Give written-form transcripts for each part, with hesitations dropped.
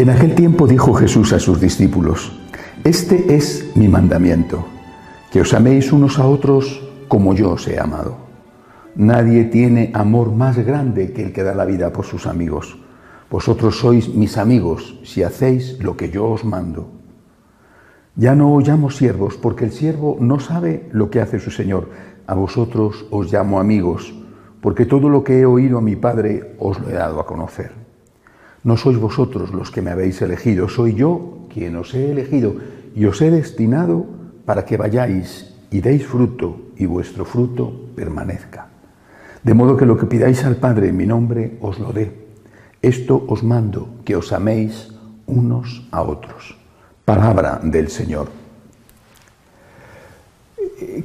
En aquel tiempo dijo Jesús a sus discípulos: Este es mi mandamiento, que os améis unos a otros como yo os he amado. Nadie tiene amor más grande que el que da la vida por sus amigos. Vosotros sois mis amigos si hacéis lo que yo os mando. Ya no os llamo siervos, porque el siervo no sabe lo que hace su señor. A vosotros os llamo amigos, porque todo lo que he oído a mi Padre os lo he dado a conocer. No sois vosotros los que me habéis elegido, soy yo quien os he elegido y os he destinado para que vayáis y deis fruto y vuestro fruto permanezca. De modo que lo que pidáis al Padre en mi nombre os lo dé. Esto os mando, que os améis unos a otros. Palabra del Señor.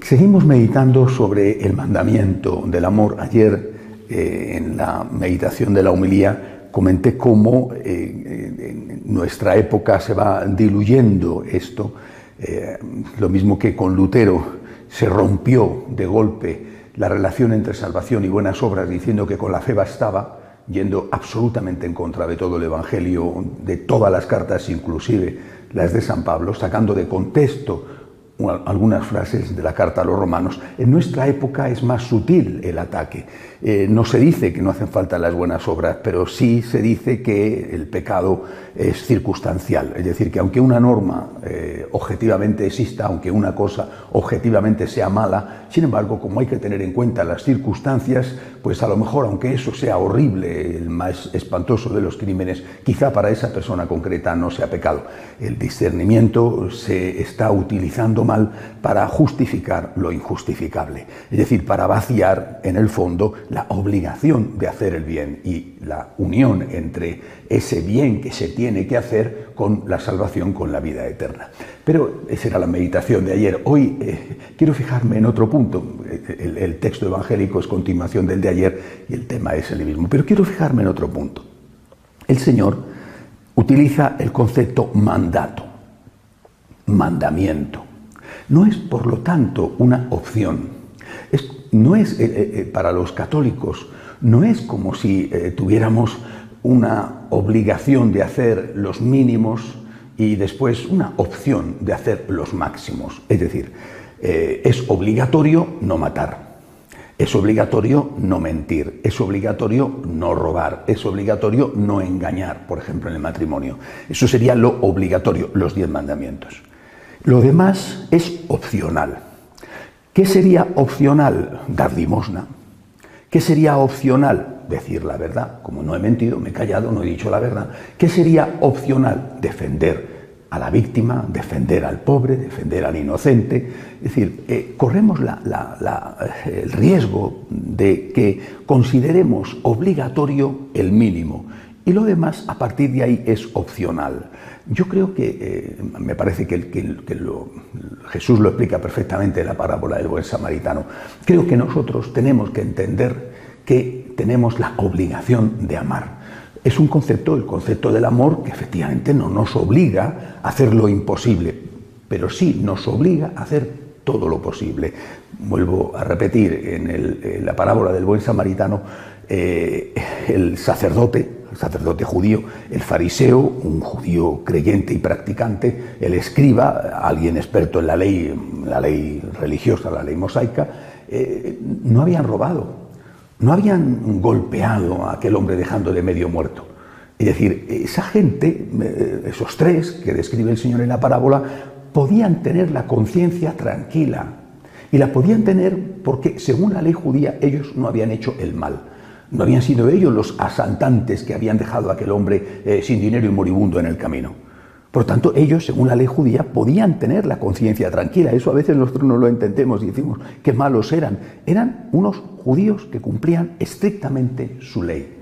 Seguimos meditando sobre el mandamiento del amor. Ayer, en la meditación de la homilía, comenté cómo en nuestra época se va diluyendo esto. Lo mismo que con Lutero se rompió de golpe la relación entre salvación y buenas obras, diciendo que con la fe bastaba, yendo absolutamente en contra de todo el Evangelio, de todas las cartas, inclusive las de San Pablo, sacando de contexto algunas frases de la carta a los romanos. En nuestra época es más sutil el ataque. No se dice que no hacen falta las buenas obras, pero sí se dice que el pecado es circunstancial. Es decir, que aunque una norma objetivamente exista, aunque una cosa objetivamente sea mala, sin embargo, como hay que tener en cuenta las circunstancias, pues a lo mejor, aunque eso sea horrible, el más espantoso de los crímenes, quizá para esa persona concreta no sea pecado. El discernimiento se está utilizando mal para justificar lo injustificable, es decir, para vaciar en el fondo la obligación de hacer el bien y la unión entre ese bien que se tiene que hacer con la salvación, con la vida eterna. Pero esa era la meditación de ayer. Hoy quiero fijarme en otro punto. El texto evangélico es continuación del de ayer y el tema es el mismo, pero quiero fijarme en otro punto. El Señor utiliza el concepto mandato, mandamiento. No es, por lo tanto, una opción. No es para los católicos, no es como si tuviéramos una obligación de hacer los mínimos y después una opción de hacer los máximos. Es decir, es obligatorio no matar, es obligatorio no mentir, es obligatorio no robar, es obligatorio no engañar, por ejemplo, en el matrimonio. Eso sería lo obligatorio, los 10 mandamientos. Lo demás es opcional. ¿Qué sería opcional? Dar limosna. ¿Qué sería opcional? Decir la verdad. Como no he mentido, me he callado, no he dicho la verdad. ¿Qué sería opcional? Defender a la víctima, defender al pobre, defender al inocente. Es decir, corremos el riesgo de que consideremos obligatorio el mínimo y lo demás a partir de ahí es opcional. Yo creo que, me parece que Jesús lo explica perfectamente en la parábola del buen samaritano. Creo que nosotros tenemos que entender que tenemos la obligación de amar. Es un concepto, el concepto del amor, que efectivamente no nos obliga a hacer lo imposible, pero sí nos obliga a hacer todo lo posible. Vuelvo a repetir, en la parábola del buen samaritano, el sacerdote judío, el fariseo, un judío creyente y practicante, el escriba, alguien experto en la ley religiosa, la ley mosaica, no habían robado, no habían golpeado a aquel hombre dejándole medio muerto. Es decir, esa gente, esos tres que describe el Señor en la parábola, podían tener la conciencia tranquila, y la podían tener porque, según la ley judía, ellos no habían hecho el mal. No habían sido ellos los asaltantes que habían dejado a aquel hombre sin dinero y moribundo en el camino. Por tanto, ellos, según la ley judía, podían tener la conciencia tranquila. Eso a veces nosotros no lo entendemos y decimos qué malos eran. Eran unos judíos que cumplían estrictamente su ley.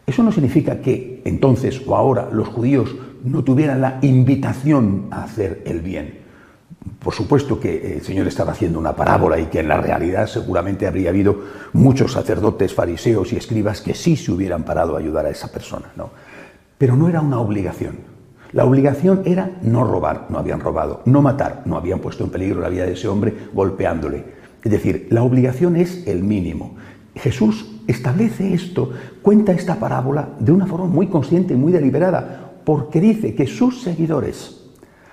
Eso no significa que entonces o ahora los judíos no tuvieran la invitación a hacer el bien. Por supuesto que el Señor estaba haciendo una parábola y que en la realidad seguramente habría habido muchos sacerdotes, fariseos y escribas que sí se hubieran parado a ayudar a esa persona, ¿no? Pero no era una obligación. La obligación era no robar, no habían robado, no matar, no habían puesto en peligro la vida de ese hombre golpeándole. Es decir, la obligación es el mínimo. Jesús establece esto, cuenta esta parábola de una forma muy consciente y muy deliberada. porque dice que sus seguidores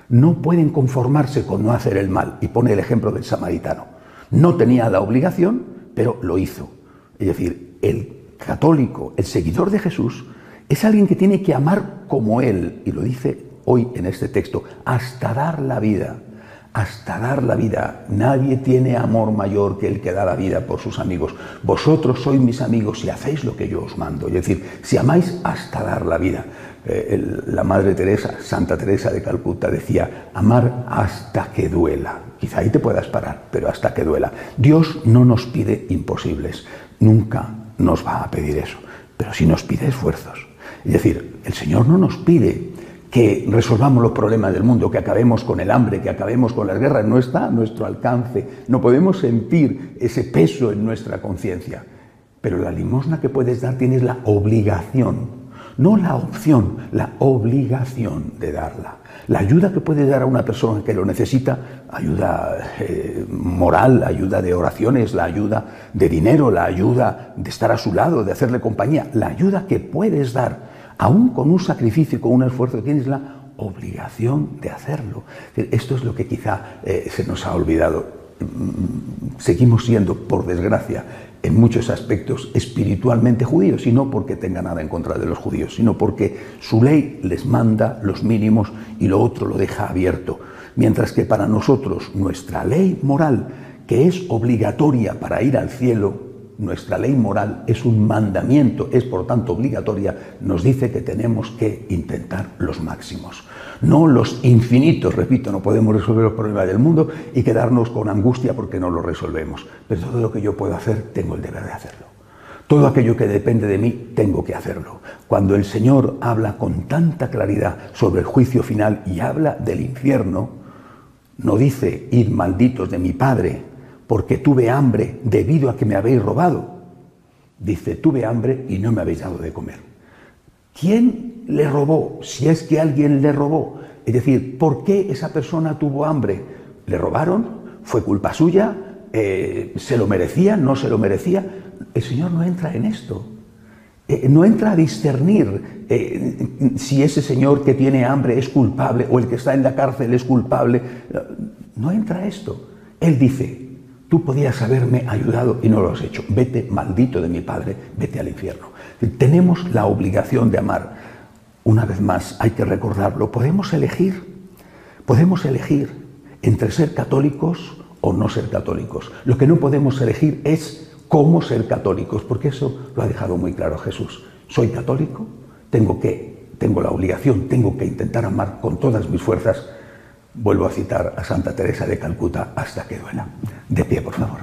no pueden conformarse con no hacer el mal. Y pone el ejemplo del samaritano. No tenía la obligación, pero lo hizo. Es decir, el católico, el seguidor de Jesús, es alguien que tiene que amar como Él, y lo dice hoy en este texto, hasta dar la vida. Hasta dar la vida. Nadie tiene amor mayor que el que da la vida por sus amigos. Vosotros sois mis amigos si hacéis lo que yo os mando. Es decir, si amáis hasta dar la vida. La Madre Teresa, Santa Teresa de Calcuta, decía, amar hasta que duela. Quizá ahí te puedas parar, pero hasta que duela. Dios no nos pide imposibles. Nunca nos va a pedir eso. Pero sí nos pide esfuerzos. Es decir, el Señor no nos pide que resolvamos los problemas del mundo, que acabemos con el hambre, que acabemos con las guerras. No está a nuestro alcance. No podemos sentir ese peso en nuestra conciencia. Pero la limosna que puedes dar tienes la obligación, no la opción, la obligación de darla. La ayuda que puedes dar a una persona que lo necesita, ayuda moral, ayuda de oraciones, la ayuda de dinero, la ayuda de estar a su lado, de hacerle compañía, la ayuda que puedes dar, aún con un sacrificio y con un esfuerzo, tienes la obligación de hacerlo. Esto es lo que quizá se nos ha olvidado. Seguimos siendo, por desgracia, en muchos aspectos espiritualmente judíos, y no porque tenga nada en contra de los judíos, sino porque su ley les manda los mínimos y lo otro lo deja abierto. Mientras que para nosotros nuestra ley moral, que es obligatoria para ir al cielo, nuestra ley moral es un mandamiento, es por tanto obligatoria, nos dice que tenemos que intentar los máximos. No los infinitos, repito, no podemos resolver los problemas del mundo y quedarnos con angustia porque no los resolvemos. Pero todo lo que yo puedo hacer, tengo el deber de hacerlo. Todo aquello que depende de mí, tengo que hacerlo. Cuando el Señor habla con tanta claridad sobre el juicio final y habla del infierno, no dice, id malditos de mi Padre, porque tuve hambre debido a que me habéis robado. Dice, tuve hambre y no me habéis dado de comer. ¿Quién le robó? Si es que alguien le robó. Es decir, ¿por qué esa persona tuvo hambre? ¿Le robaron? ¿Fue culpa suya? ¿Se lo merecía? ¿No se lo merecía? El Señor no entra en esto. No entra a discernir si ese señor que tiene hambre es culpable o el que está en la cárcel es culpable. No entra esto. Él dice, tú podías haberme ayudado y no lo has hecho. Vete, maldito de mi Padre, vete al infierno. Tenemos la obligación de amar. Una vez más, hay que recordarlo. Podemos elegir entre ser católicos o no ser católicos. Lo que no podemos elegir es cómo ser católicos, porque eso lo ha dejado muy claro Jesús. Soy católico, tengo la obligación, tengo que intentar amar con todas mis fuerzas. Vuelvo a citar a Santa Teresa de Calcuta, hasta que duela. De pie, por favor.